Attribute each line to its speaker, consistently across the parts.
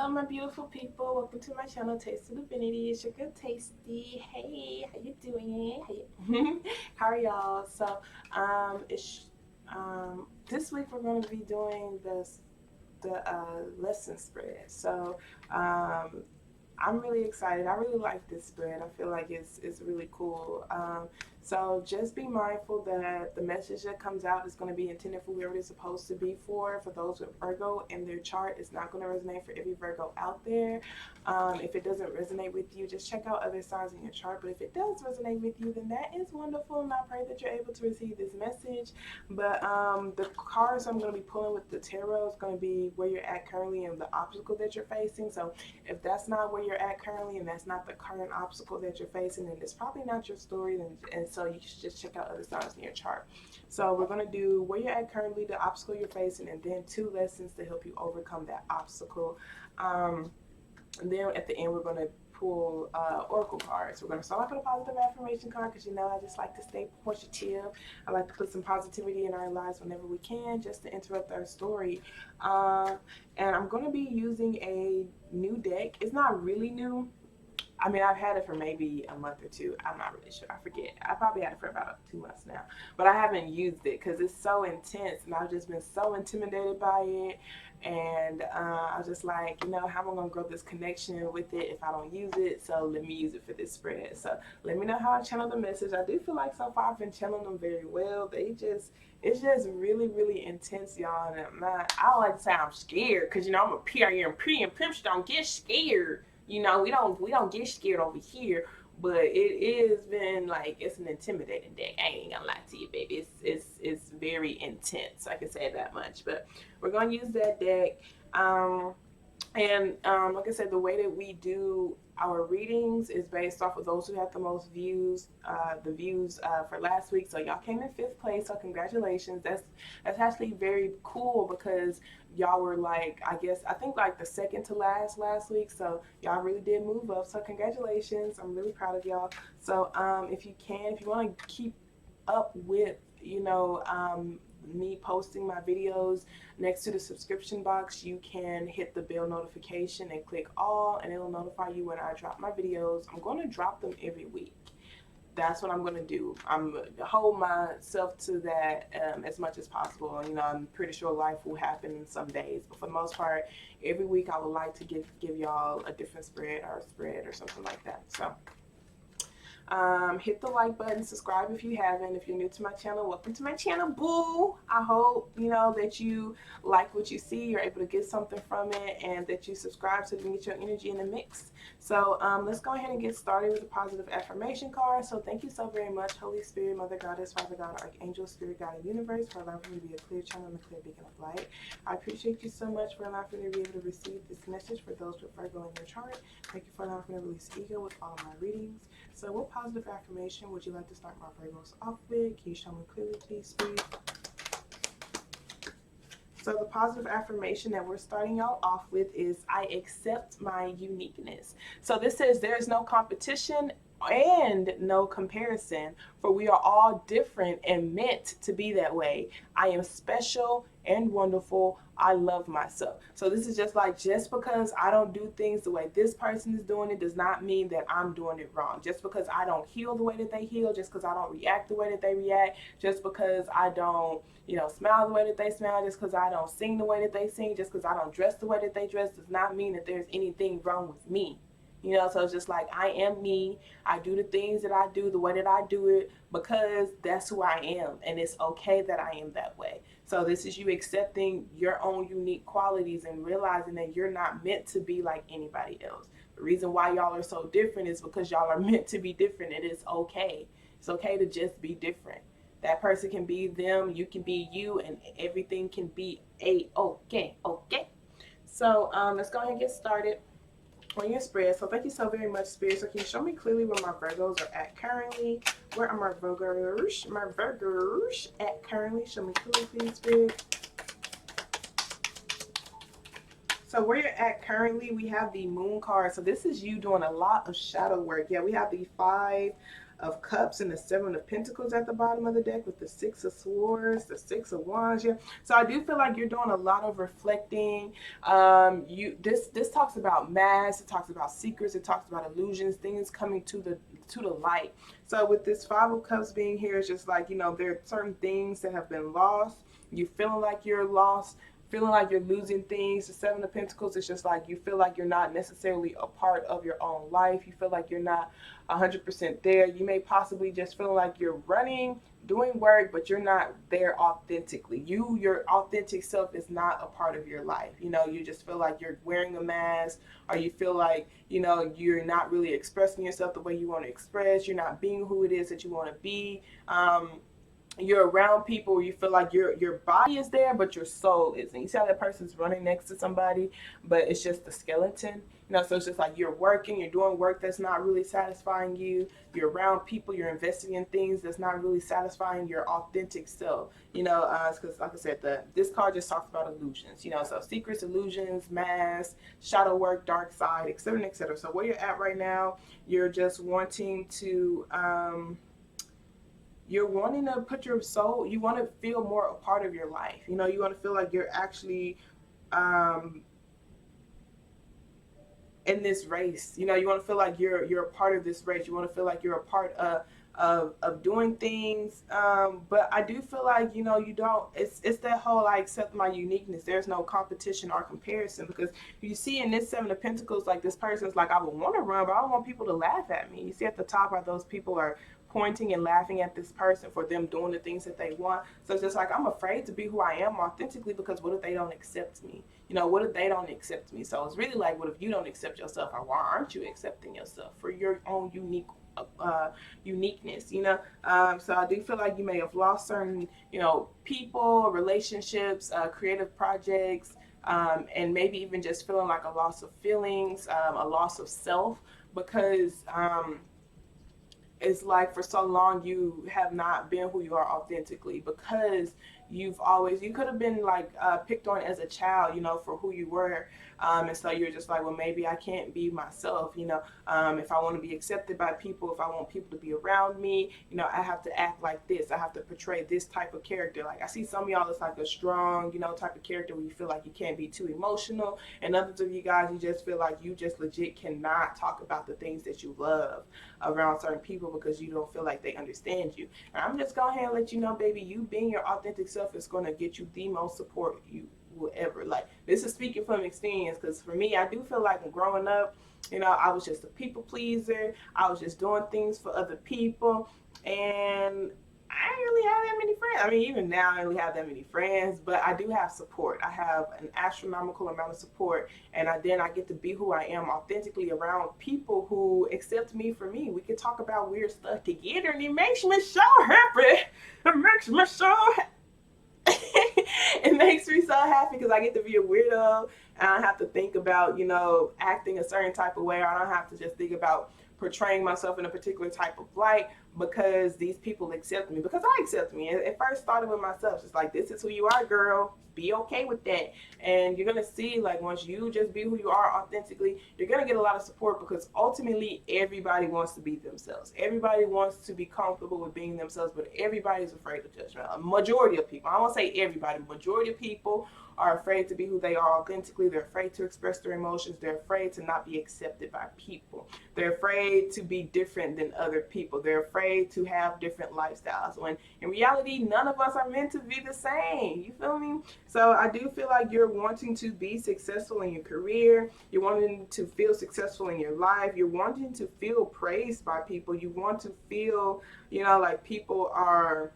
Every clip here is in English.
Speaker 1: Hello, my beautiful people. Welcome to my channel, Taste of Divinity. It's your good Tasty. Hey, how you doing? How are y'all? So, this week we're going to be doing the lesson spread. So, um, I'm really excited. I really like this spread. I feel like it's really cool. So just be mindful that the message that comes out is going to be intended for whoever it's supposed to be for. For those with Virgo in their chart, it's not going to resonate for every Virgo out there. If it doesn't resonate with you, just check out other signs in your chart. But if it does resonate with you, then that is wonderful, and I pray that you're able to receive this message. But the cards I'm going to be pulling with the tarot is going to be where you're at currently and the obstacle that you're facing. So if that's not where you're at currently and that's not the current obstacle that you're facing, then it's probably not your story. And so you should just check out other signs in your chart. So we're going to do where you're at currently, the obstacle you're facing, and then 2 lessons to help you overcome that obstacle. And then at the end, we're going to pull oracle cards. We're going to start off with a positive affirmation card because I just like to stay positive. I like to put some positivity in our lives whenever we can, just to interrupt our story. And I'm going to be using a new deck. It's not really new. I mean, I've had it for maybe a month or 2. I'm not really sure. I forget. I probably had it for about 2 months now. But I haven't used it because it's so intense and I've just been so intimidated by it. And I was just like, how am I going to grow this connection with it if I don't use it? So let me use it for this spread. So let me know how I channel the message. I do feel like so far I've been channeling them very well. It's just really, really intense, y'all. And I don't like to say I'm scared because, I'm a PRN and pre and pimps don't get scared. We don't get scared over here, but it has been like it's an intimidating deck. I ain't gonna lie to you, baby. It's very intense. I can say that much. But we're gonna use that deck. Like I said, the way that we do our readings is based off of those who have the most views. The views for last week, so y'all came in 5th place. So congratulations. That's actually very cool because y'all were like, I think like the second to last week. So y'all really did move up. So congratulations. I'm really proud of y'all. So if you want to keep up with me posting my videos, next to the subscription box you can hit the bell notification and click all, and it'll notify you when I drop my videos. I'm going to drop them every week. That's what I'm going to do. I'm going to hold myself to that as much as possible. I'm pretty sure life will happen in some days, but for the most part, every week I would like to give y'all a different spread or something like that. So hit the like button, subscribe if you haven't. If you're new to my channel, welcome to my channel, boo. I hope that you like what you see, you're able to get something from it, and that you subscribe so you can get your energy in the mix. So let's go ahead and get started with a positive affirmation card. So thank you so very much, Holy Spirit, Mother Goddess, Father God, Archangel, Spirit Guide, and Universe, for allowing me to be a clear channel and a clear beacon of light. I appreciate you so much for allowing me to be able to receive this message for those with Virgo in their chart. Thank you for allowing me to release ego with all of my readings. So what positive affirmation would you like to start my Virgos off with? Can you show me clearly, please, please? So the positive affirmation that we're starting y'all off with is, I accept my uniqueness. So this says there is no competition and no comparison, for we are all different and meant to be that way. I am special and wonderful. I love myself. So this is just because I don't do things the way this person is doing it does not mean that I'm doing it wrong. Just because I don't heal the way that they heal, just because I don't react the way that they react, just because I don't smile the way that they smile, just because I don't sing the way that they sing, just because I don't dress the way that they dress, does not mean that there's anything wrong with me. So it's just like, I am me. I do the things that I do the way that I do it because that's who I am, and it's okay that I am that way. So this is you accepting your own unique qualities and realizing that you're not meant to be like anybody else. The reason why y'all are so different is because y'all are meant to be different. It is okay. It's okay to just be different. That person can be them, you can be you, and everything can be okay. So let's go ahead and get started on your spread. So thank you so very much, Spirit. So can you show me clearly where my Virgos are at currently? Where are my Virgos at currently? Show me clearly, please, Spirit. So where you're at currently, we have the Moon card. So this is you doing a lot of shadow work. Yeah, we have the 5 of Cups and the Seven of Pentacles at the bottom of the deck with the Six of Swords, the Six of Wands. Yeah. So I do feel like you're doing a lot of reflecting. This talks about masks, it talks about secrets, it talks about illusions, things coming to the light. So with this Five of Cups being here, it's just like, there are certain things that have been lost. You feeling like you're lost, feeling like you're losing things. The Seven of Pentacles is just like you feel like you're not necessarily a part of your own life. You feel like you're not 100% there. You may possibly just feel like you're running, doing work, but you're not there authentically. Your authentic self is not a part of your life. You just feel like you're wearing a mask, or you feel like, you're not really expressing yourself the way you want to express. You're not being who it is that you want to be. You're around people where you feel like your body is there, but your soul isn't. You see how that person's running next to somebody, but it's just the skeleton. So it's just like you're working, you're doing work that's not really satisfying you. You're around people, you're investing in things that's not really satisfying your authentic self. Because like I said, this card just talks about illusions. So secrets, illusions, masks, shadow work, dark side, etc., etc. So where you're at right now, you're just wanting to. You're wanting to put your soul, you want to feel more a part of your life. You want to feel like you're actually in this race. You want to feel like you're a part of this race. You want to feel like you're a part of doing things. But I do feel like, you don't, it's that whole like accept my uniqueness. There's no competition or comparison, because you see in this Seven of Pentacles, like this person's like, I would want to run, but I don't want people to laugh at me. You see at the top are those people are pointing and laughing at this person for them doing the things that they want. So it's just like, I'm afraid to be who I am authentically, because what if they don't accept me? What if they don't accept me? So it's really like, what if you don't accept yourself? Or why aren't you accepting yourself for your own uniqueness? So I do feel like you may have lost certain, people, relationships, creative projects, and maybe even just feeling like a loss of feelings, a loss of self, because it's like for so long you have not been who you are authentically, because you could have been like picked on as a child, for who you were. And so you're just like, well, maybe I can't be myself. If I want to be accepted by people, if I want people to be around me, I have to act like this. I have to portray this type of character. Like I see some of y'all, it's like a strong, type of character where you feel like you can't be too emotional. And others of you guys, you just feel like you just legit cannot talk about the things that you love around certain people, because you don't feel like they understand you. And I'm just going ahead and let you know, baby, you being your authentic self is going to get you the most support you will ever. Like, this is speaking from experience, because for me, I do feel like growing up, I was just a people pleaser. I was just doing things for other people, and I didn't really have that many friends. I mean, even now, I don't really have that many friends, but I do have support. I have an astronomical amount of support, and then I get to be who I am authentically around people who accept me for me. We can talk about weird stuff together, and it makes me so happy. It makes me so happy. It makes me so happy because I get to be a weirdo, and I don't have to think about, acting a certain type of way, or I don't have to just think about portraying myself in a particular type of light, because these people accept me, because I accept me. It first started with myself. It's like, this is who you are, girl. Be okay with that. And you're going to see, like, once you just be who you are authentically, you're going to get a lot of support, because ultimately everybody wants to be themselves. Everybody wants to be comfortable with being themselves, but everybody's afraid of judgment. A majority of people, I won't say everybody, majority of people are afraid to be who they are authentically. They're afraid to express their emotions. They're afraid to not be accepted by people. They're afraid to be different than other people. They're afraid to have different lifestyles, when in reality, none of us are meant to be the same. You feel me? So I do feel like you're wanting to be successful in your career. You're wanting to feel successful in your life. You're wanting to feel praised by people. You want to feel, like people are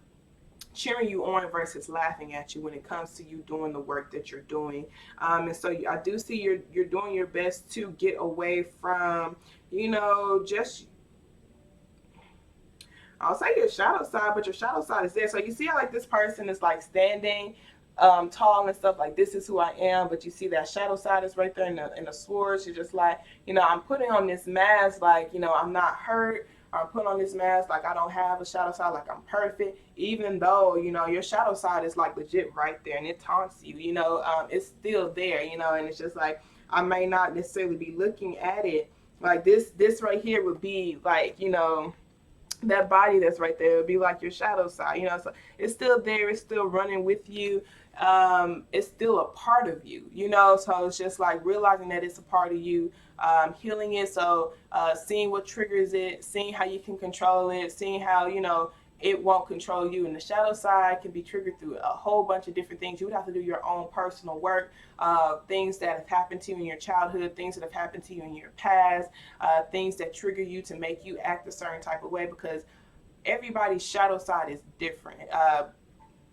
Speaker 1: cheering you on versus laughing at you when it comes to you doing the work that you're doing. And so I do see you're doing your best to get away from, just, I'll say your shadow side, but your shadow side is there. So you see how like this person is like standing tall and stuff, like this is who I am, but you see that shadow side is right there in the swords. You're just like, I'm putting on this mask, like, I'm not hurt. Or I'm putting on this mask like I don't have a shadow side, like I'm perfect, even though, your shadow side is like legit right there, and it taunts you, it's still there, and it's just like, I may not necessarily be looking at it like this right here would be like, that body that's right there would be like your shadow side, you know. So it's still there, it's still running with you. It's still a part of you, you know. So it's just like realizing that it's a part of you, healing it. So seeing what triggers it, seeing how you can control it, seeing how, you know, it won't control you. And the shadow side can be triggered through a whole bunch of different things. You would have to do your own personal work, things that have happened to you in your childhood, things that have happened to you in your past, things that trigger you to make you act a certain type of way, because everybody's shadow side is different.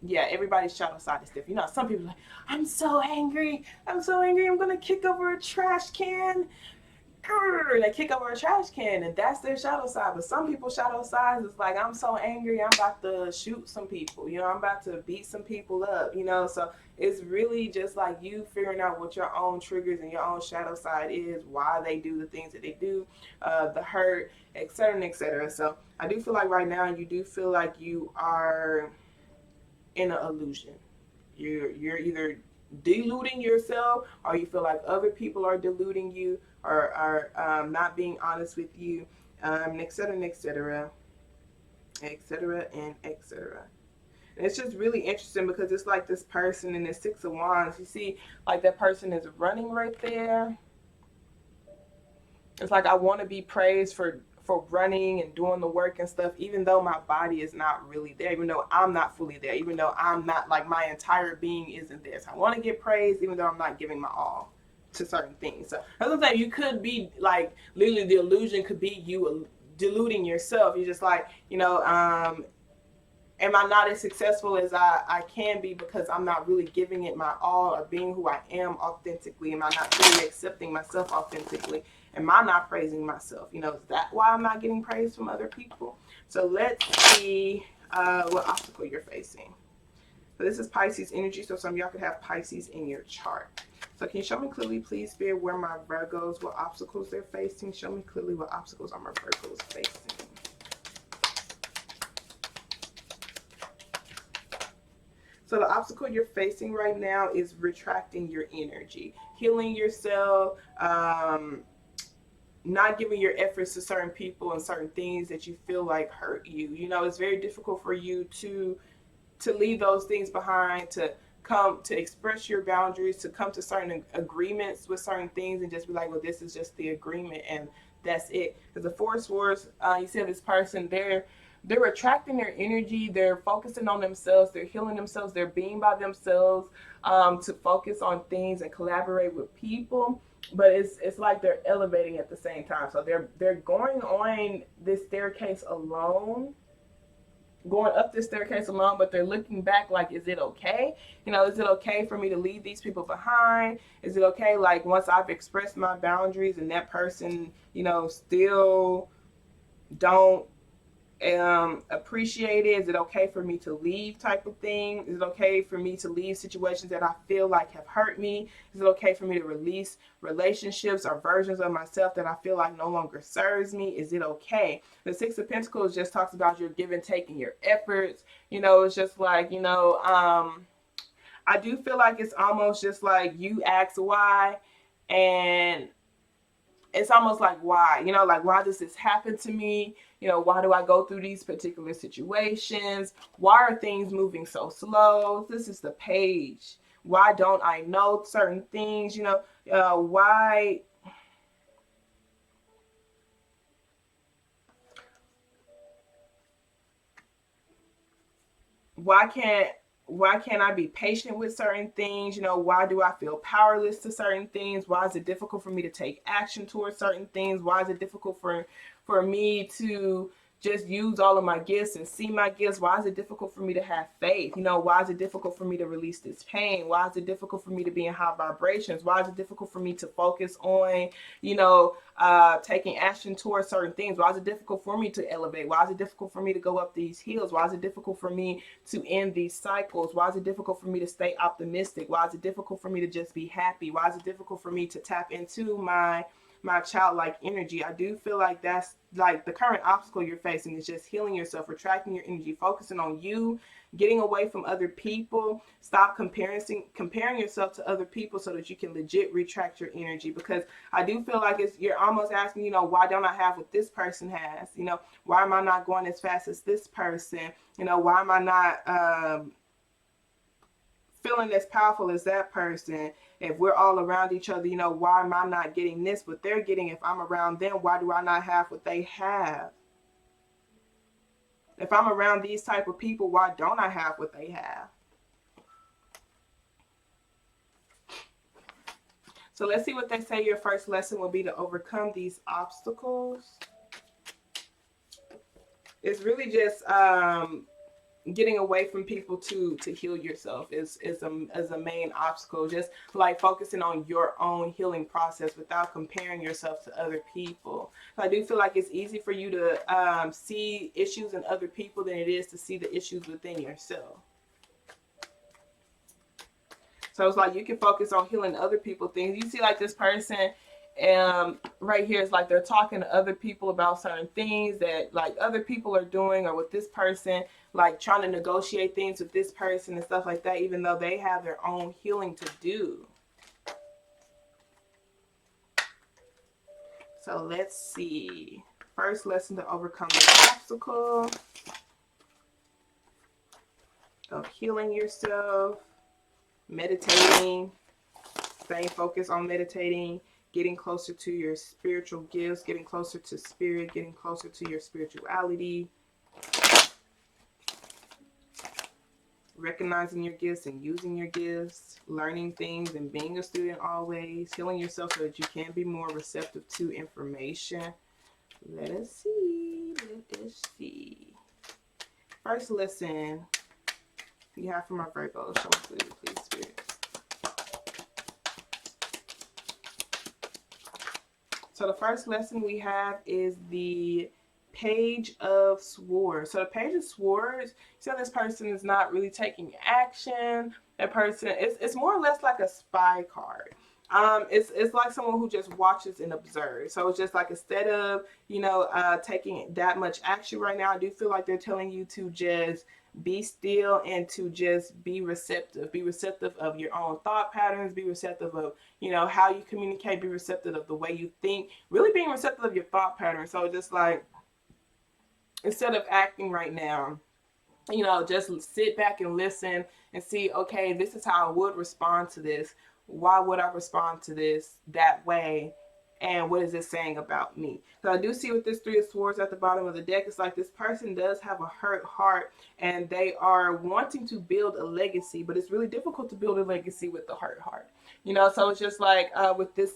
Speaker 1: Yeah, everybody's shadow side is different. You know, some people are like, I'm so angry. I'm so angry. I'm going to kick over a trash can. And they kick over a trash can, and that's their shadow side. But some people's shadow side is like, I'm so angry, I'm about to shoot some people, you know, I'm about to beat some people up, you know. So it's really just like you figuring out what your own triggers and your own shadow side is, why they do the things that they do, the hurt, etc., etc. So I do feel like right now you do feel like you are in an illusion. You're either deluding yourself, or you feel like other people are deluding you, or are not being honest with you, etc., etc., etc., and etc. And it's just really interesting because it's like this person in the Six of Wands. You see, like that person is running right there. It's like I want to be praised for running and doing the work and stuff, even though my body is not really there, even though I'm not fully there, even though I'm not, like, my entire being isn't there. So I want to get praised even though I'm not giving my all to certain things. So that's what I'm saying. You could be like, literally the illusion could be you deluding yourself. You're just like, you know, am I not as successful as I can be because I'm not really giving it my all, or being who I am authentically? Am I not really accepting myself authentically? Am I not praising myself? You know, is that why I'm not getting praise from other people? So let's see what obstacle you're facing. So this is Pisces energy, so some of y'all could have Pisces in your chart. So can you show me clearly, please, Spirit, where my Virgos, what obstacles they're facing? Show me clearly what obstacles are my Virgos facing. So the obstacle you're facing right now is retracting your energy, healing yourself, not giving your efforts to certain people and certain things that you feel like hurt you. You know, it's very difficult for you to leave those things behind, to come to express your boundaries, to come to certain agreements with certain things, and just be like, well, this is just the agreement and that's it. Because the Four of Swords, you see this person, they're attracting their energy, they're focusing on themselves, they're healing themselves, they're being by themselves, to focus on things and collaborate with people. But it's like they're elevating at the same time. So they're going on this staircase alone, going up this staircase alone, but they're looking back like, is it okay? You know, is it okay for me to leave these people behind? Is it okay, like, once I've expressed my boundaries and that person, you know, still don't appreciate it? Is it okay for me to leave, type of thing? Is it okay for me to leave situations that I feel like have hurt me? Is it okay for me to release relationships or versions of myself that I feel like no longer serves me? Is it okay? The Six of Pentacles just talks about your give and take and your efforts. You know, it's just like, you know, I do feel like it's almost just like you ask why, and it's almost like, why, you know, like, why does this happen to me? You know, why do I go through these particular situations? Why are things moving so slow? This is the Page. Why don't I know certain things? You know, why can't why can't I be patient with certain things? You know, why do I feel powerless to certain things? Why is it difficult for me to take action towards certain things? Why is it difficult for me to just use all of my gifts and see my gifts? Why is it difficult for me to have faith? You know, why is it difficult for me to release this pain? Why is it difficult for me to be in high vibrations? Why is it difficult for me to focus on, you know, taking action towards certain things? Why is it difficult for me to elevate? Why is it difficult for me to go up these hills? Why is it difficult for me to end these cycles? Why is it difficult for me to stay optimistic? Why is it difficult for me to just be happy? Why is it difficult for me to tap into my childlike energy? I do feel like that's like the current obstacle you're facing is just healing yourself, retracting your energy, focusing on you, getting away from other people. Stop comparing yourself to other people so that you can legit retract your energy, because I do feel like you're almost asking, why don't I have what this person has? Why am I not going as fast as this person? Why am I not feeling as powerful as that person? If we're all around each other, why am I not getting this, what they're getting? If I'm around them, why do I not have what they have? If I'm around these type of people, why don't I have what they have? So let's see what they say your first lesson will be to overcome these obstacles. It's really just getting away from people to heal yourself is a main obstacle. Just like focusing on your own healing process without comparing yourself to other people. So I do feel like it's easy for you to see issues in other people than it is to see the issues within yourself. So it's like you can focus on healing other people things. You see like this person right here is like they're talking to other people about certain things that like other people are doing, or with this person like trying to negotiate things with this person and stuff like that, even though they have their own healing to do. So let's see. First lesson to overcome the obstacle of healing yourself, meditating, staying focused on meditating, getting closer to your spiritual gifts, getting closer to spirit, getting closer to your spirituality, recognizing your gifts and using your gifts, learning things and being a student always, healing yourself so that you can be more receptive to information. Let us see. First lesson you have from our Virgo. Show me, please, spirit. So the first lesson we have is the Page of Swords. So the Page of Swords, so this person is not really taking action. That person, it's more or less like a spy card. It's like someone who just watches and observes. So it's just like instead of taking that much action right now, I do feel like they're telling you to just be still and to just be receptive. Be receptive of your own thought patterns. Be receptive of how you communicate. Be receptive of the way you think. Really being receptive of your thought patterns. So just like instead of acting right now, just sit back and listen and see, okay, this is how I would respond to this. Why would I respond to this that way? And what is it saying about me? So I do see with this Three of Swords at the bottom of the deck, it's like this person does have a hurt heart and they are wanting to build a legacy, but it's really difficult to build a legacy with the hurt heart. So it's just like with this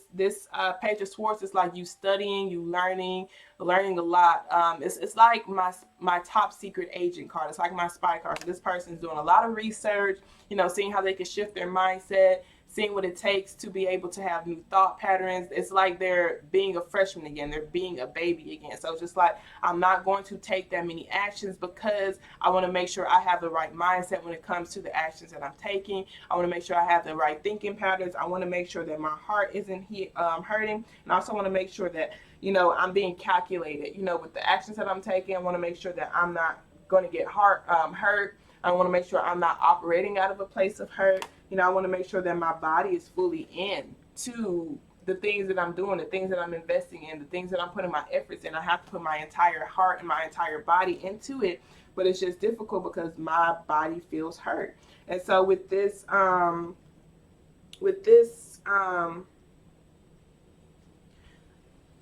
Speaker 1: Page of Swords, it's like you studying, you learning a lot. It's like my top secret agent card. It's like my spy card. So this person's doing a lot of research, seeing how they can shift their mindset, seeing what it takes to be able to have new thought patterns. It's like they're being a freshman again. They're being a baby again. So it's just like, I'm not going to take that many actions because I want to make sure I have the right mindset when it comes to the actions that I'm taking. I want to make sure I have the right thinking patterns. I want to make sure that my heart isn't hurting. And I also want to make sure that, I'm being calculated, with the actions that I'm taking. I want to make sure that I'm not going to get hurt. I want to make sure I'm not operating out of a place of hurt. I want to make sure that my body is fully in to the things that I'm doing, the things that I'm investing in, the things that I'm putting my efforts in. I have to put my entire heart and my entire body into it, but it's just difficult because my body feels hurt. And so with this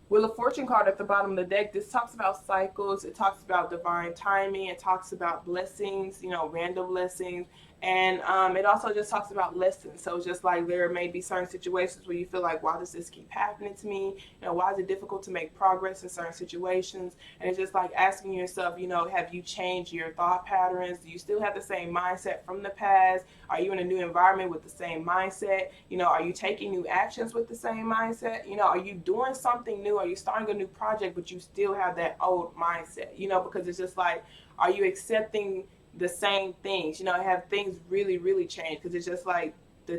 Speaker 1: Wheel of Fortune card at the bottom of the deck, this talks about cycles. It talks about divine timing. It talks about blessings, random blessings. And it also just talks about lessons. So just like there may be certain situations where you feel like, why does this keep happening to me? Why is it difficult to make progress in certain situations? And it's just like asking yourself, have you changed your thought patterns? Do you still have the same mindset from the past? Are you in a new environment with the same mindset? Are you taking new actions with the same mindset? Are you doing something new? Are you starting a new project, but you still have that old mindset? Because it's just like, are you accepting the same things? Have things really, really changed? Because it's just like the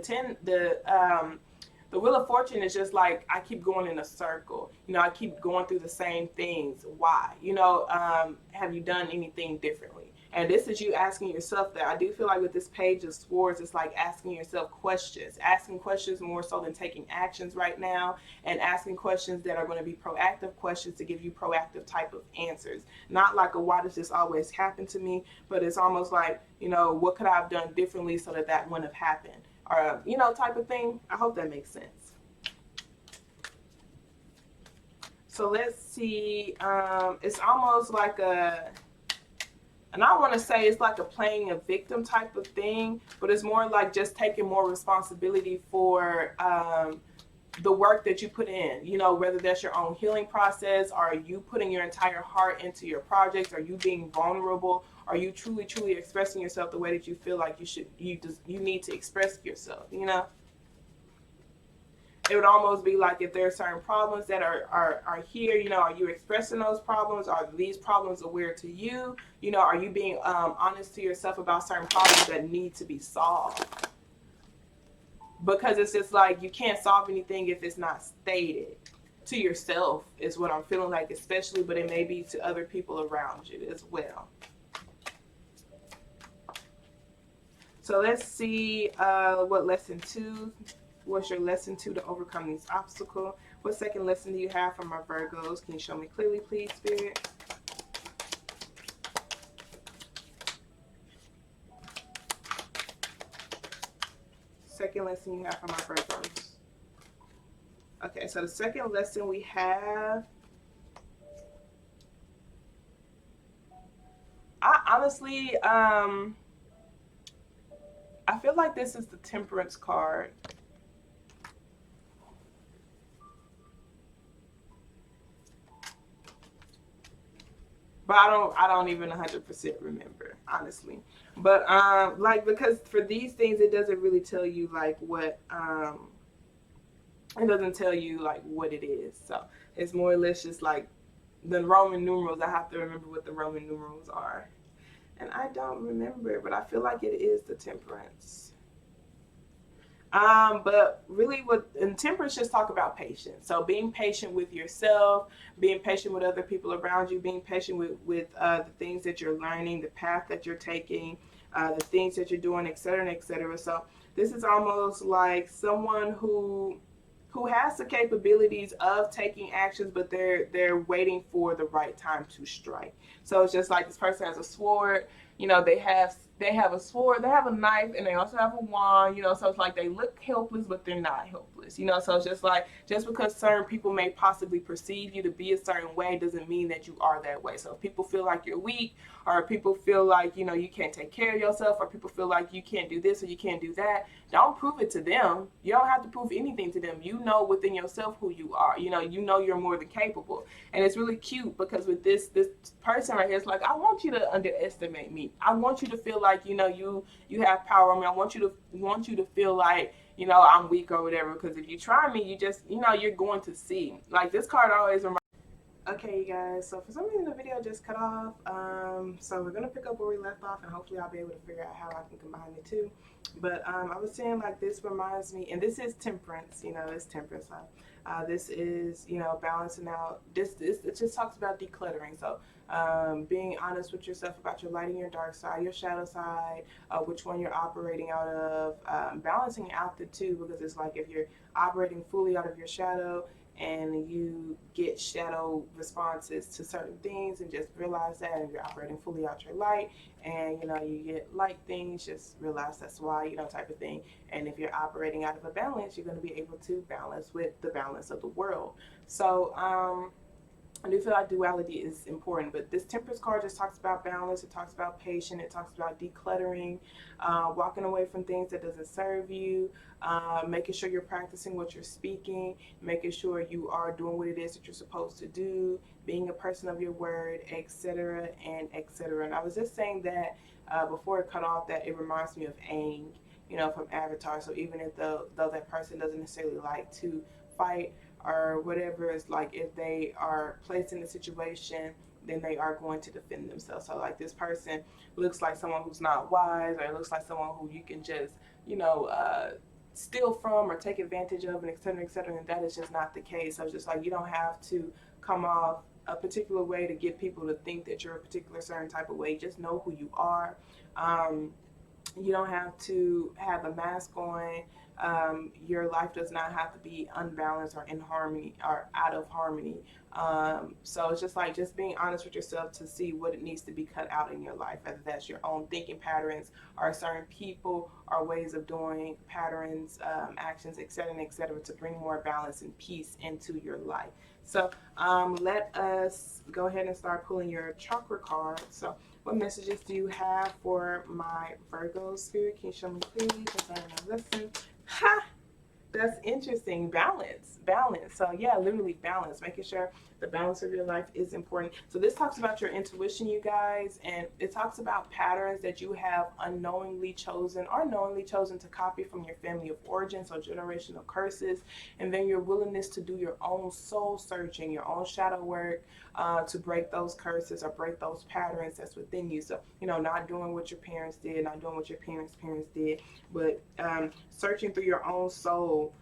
Speaker 1: Wheel of Fortune is just like, I keep going in a circle. I keep going through the same things. Why? Have you done anything differently? And this is you asking yourself that. I do feel like with this page of swords, it's like asking yourself questions, asking questions more so than taking actions right now, and asking questions that are going to be proactive questions to give you proactive type of answers. Not like a why does this always happen to me, but it's almost like, what could I have done differently so that that wouldn't have happened? Or, type of thing. I hope that makes sense. So let's see. It's almost like and I want to say it's like a playing a victim type of thing, but it's more like just taking more responsibility for the work that you put in, whether that's your own healing process, are you putting your entire heart into your projects, are you being vulnerable, are you truly expressing yourself the way that you feel like you need to express yourself. It would almost be like if there are certain problems that are here, are you expressing those problems? Are these problems aware to you? Are you being honest to yourself about certain problems that need to be solved? Because it's just like you can't solve anything if it's not stated to yourself, is what I'm feeling like, especially, but it may be to other people around you as well. So let's see what lesson 2. What's your lesson 2 to overcome these obstacles? What second lesson do you have from my Virgos? Can you show me clearly, please, Spirit? Second lesson you have from my Virgos. Okay, so the second lesson we have, I honestly, I feel like this is the Temperance card. But I don't even 100% remember, honestly. But because for these things, it doesn't really tell you like what it doesn't tell you like what it is. So it's more or less just like the Roman numerals. I have to remember what the Roman numerals are, and I don't remember. But I feel like it is the Temperance. But really, and temperance just talk about patience. So being patient with yourself, being patient with other people around you, being patient with the things that you're learning, the path that you're taking, the things that you're doing, etc., etc. So this is almost like someone who has the capabilities of taking actions, but they're waiting for the right time to strike. So it's just like this person has a sword. They have a sword, they have a knife, and they also have a wand. So it's like they look helpless, but they're not helpless. So it's just like, just because certain people may possibly perceive you to be a certain way doesn't mean that you are that way. So if people feel like you're weak, or people feel like you can't take care of yourself, or people feel like you can't do this or you can't do that, don't prove it to them. You don't have to prove anything to them. You know within yourself who you are. You know you're more than capable. And it's really cute because with this person right here, it's like, I want you to underestimate me. I want you to feel like you have power on me. I want you to feel like I'm weak or whatever. Because if you try me, you just you're going to see. Like this card always reminds. Okay, you guys, so for some reason the video just cut off. So we're going to pick up where we left off, and hopefully I'll be able to figure out how I can combine the two. But I was saying, like, this reminds me, and this is temperance, it's temperance. This is, balancing out. It just talks about decluttering. So being honest with yourself about your light and your dark side, your shadow side, which one you're operating out of, balancing out the two, because it's like if you're operating fully out of your shadow, and you get shadow responses to certain things, and just realize that. And you're operating fully out your light, and you get light things, just realize that's why, type of thing. And if you're operating out of a balance, you're going to be able to balance with the balance of the world. So I do feel like duality is important, but this Temperance card just talks about balance. It talks about patience. It talks about decluttering, walking away from things that doesn't serve you, making sure you're practicing what you're speaking, making sure you are doing what it is that you're supposed to do, being a person of your word, etc., and etc. And I was just saying that before it cut off, that it reminds me of Aang, from Avatar. So even if though that person doesn't necessarily like to fight or whatever, it's like if they are placed in a situation, then they are going to defend themselves. So like this person looks like someone who's not wise, or it looks like someone who you can just steal from or take advantage of, and et cetera, and that is just not the case. So it's just like you don't have to come off a particular way to get people to think that you're a particular certain type of way. Just know who you are. Um, you don't have to have a mask on. Your life does not have to be unbalanced or in harmony or out of harmony. So it's just like just being honest with yourself to see what it needs to be cut out in your life, whether that's your own thinking patterns or certain people or ways of doing patterns, actions, et cetera, to bring more balance and peace into your life. So let us go ahead and start pulling your chakra cards. So what messages do you have for my Virgo spirit? Can you show me, please? Concerning my lesson. Ha! That's interesting. Balance. Balance. So, yeah, literally balance. Making sure the balance of your life is important. So, this talks about your intuition, you guys, and it talks about patterns that you have unknowingly chosen or knowingly chosen to copy from your family of origin, so generational curses, and then your willingness to do your own soul searching, your own shadow work to break those curses or break those patterns that's within you. So, not doing what your parents did, not doing what your parents' parents did, but searching through your own soul,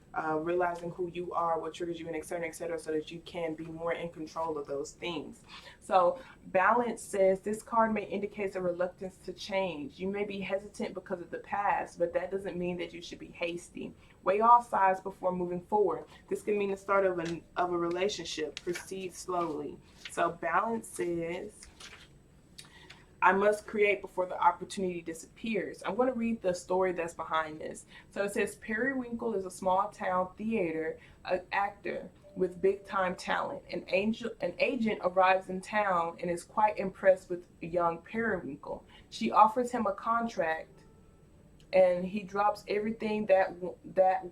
Speaker 1: realizing who you are, what triggers you, and et cetera, so that you can be more in control of those things. So balance says this card may indicate a reluctance to change. You may be hesitant because of the past, but that doesn't mean that you should be hasty. Weigh all sides before moving forward. This can mean the start of a relationship. Proceed slowly. So balance says, I must create before the opportunity disappears. I'm going to read the story that's behind this. So it says Periwinkle is a small town theater actor with big time talent. An agent arrives in town and is quite impressed with young Periwinkle. She offers him a contract, and he drops everything that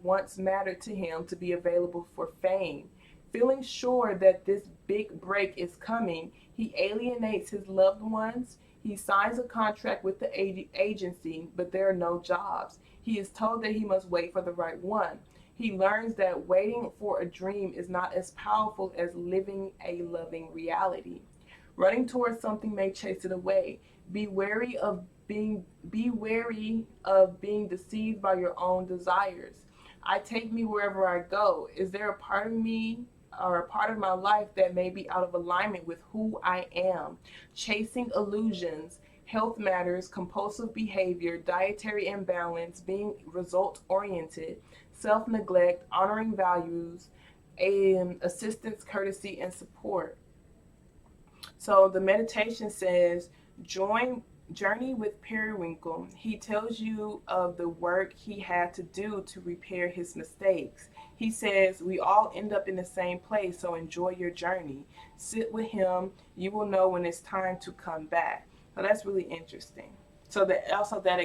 Speaker 1: once mattered to him to be available for fame. Feeling sure that this big break is coming, he alienates his loved ones. He signs a contract with the agency, but there are no jobs. He is told that he must wait for the right one. He learns that waiting for a dream is not as powerful as living a loving reality. Running towards something may chase it away. Be wary of being deceived by your own desires. I take me wherever I go. Is there a part of me or a part of my life that may be out of alignment with who I am? Chasing illusions, health matters, compulsive behavior, dietary imbalance, being result oriented, self neglect, honoring values, assistance, courtesy, and support. So the meditation says, journey with Periwinkle. He tells you of the work he had to do to repair his mistakes. He says, we all end up in the same place, so enjoy your journey. Sit with him. You will know when it's time to come back. So that's really interesting. So that also that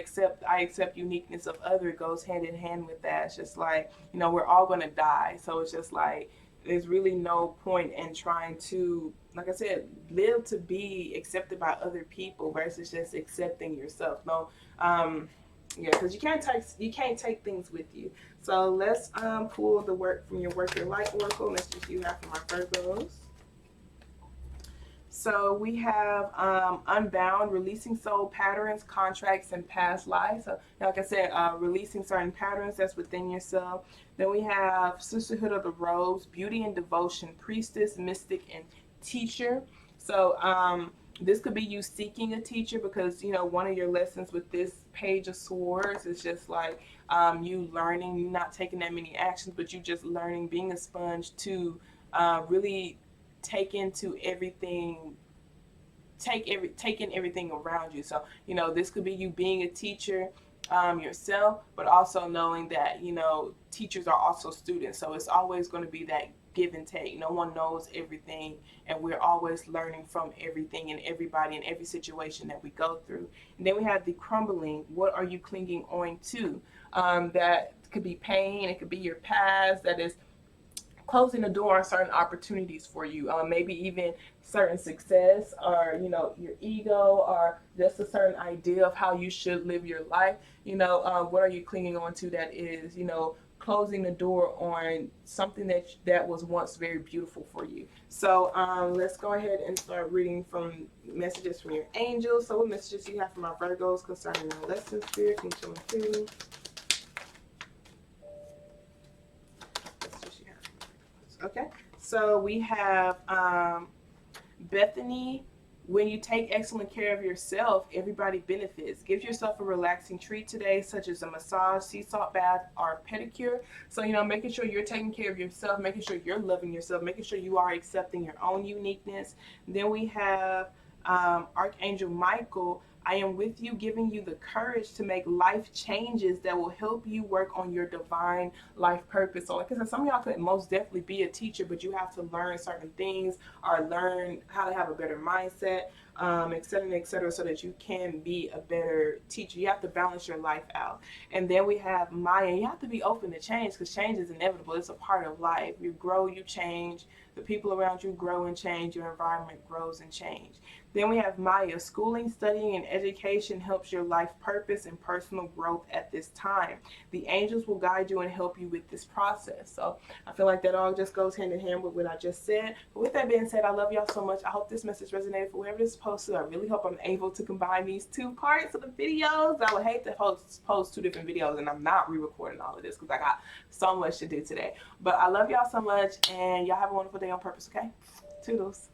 Speaker 1: I accept uniqueness of other goes hand in hand with that. It's just like, we're all gonna die. So it's just like there's really no point in trying to, like I said, live to be accepted by other people versus just accepting yourself. No, yeah, because you can't take things with you. So let's pull the work from your work your light oracle messages you have from our Virgos. So we have Unbound, releasing soul patterns, contracts, and past lives. So, like I said, releasing certain patterns that's within yourself. Then we have Sisterhood of the Rose, beauty and devotion, priestess, mystic, and teacher. So this could be you seeking a teacher because, one of your lessons with this Page of Swords is just like you learning, you not taking that many actions, but you just learning, being a sponge to really take into everything take in everything around you. So this could be you being a teacher yourself, but also knowing that teachers are also students, so it's always going to be that give and take. No one knows everything, and we're always learning from everything and everybody in every situation that we go through. And then we have the crumbling. What are you clinging on to? That could be pain, it could be your past that is closing the door on certain opportunities for you, maybe even certain success, or your ego, or just a certain idea of how you should live your life. What are you clinging on to that is closing the door on something that was once very beautiful for you. So let's go ahead and start reading from messages from your angels. So what messages do you have from our Virgos concerning our lesson, spirit, and children? Okay. So we have Bethany. When you take excellent care of yourself, everybody benefits. Give yourself a relaxing treat today, such as a massage, sea salt bath, or a pedicure. So, making sure you're taking care of yourself, making sure you're loving yourself, making sure you are accepting your own uniqueness. Then we have Archangel Michael. I am with you, giving you the courage to make life changes that will help you work on your divine life purpose. So, like I said, some of y'all could most definitely be a teacher, but you have to learn certain things or learn how to have a better mindset, et cetera, so that you can be a better teacher. You have to balance your life out. And then we have Maya. You have to be open to change because change is inevitable. It's a part of life. You grow, you change. The people around you grow and change. Your environment grows and change. Then we have Maya. Schooling, studying, and education helps your life purpose and personal growth at this time. The angels will guide you and help you with this process. So I feel like that all just goes hand in hand with what I just said. But with that being said, I love y'all so much. I hope this message resonated for whoever this is posted. I really hope I'm able to combine these two parts of the videos. I would hate to post two different videos and I'm not re-recording all of this because I got so much to do today. But I love y'all so much and y'all have a wonderful day on purpose, okay? Toodles.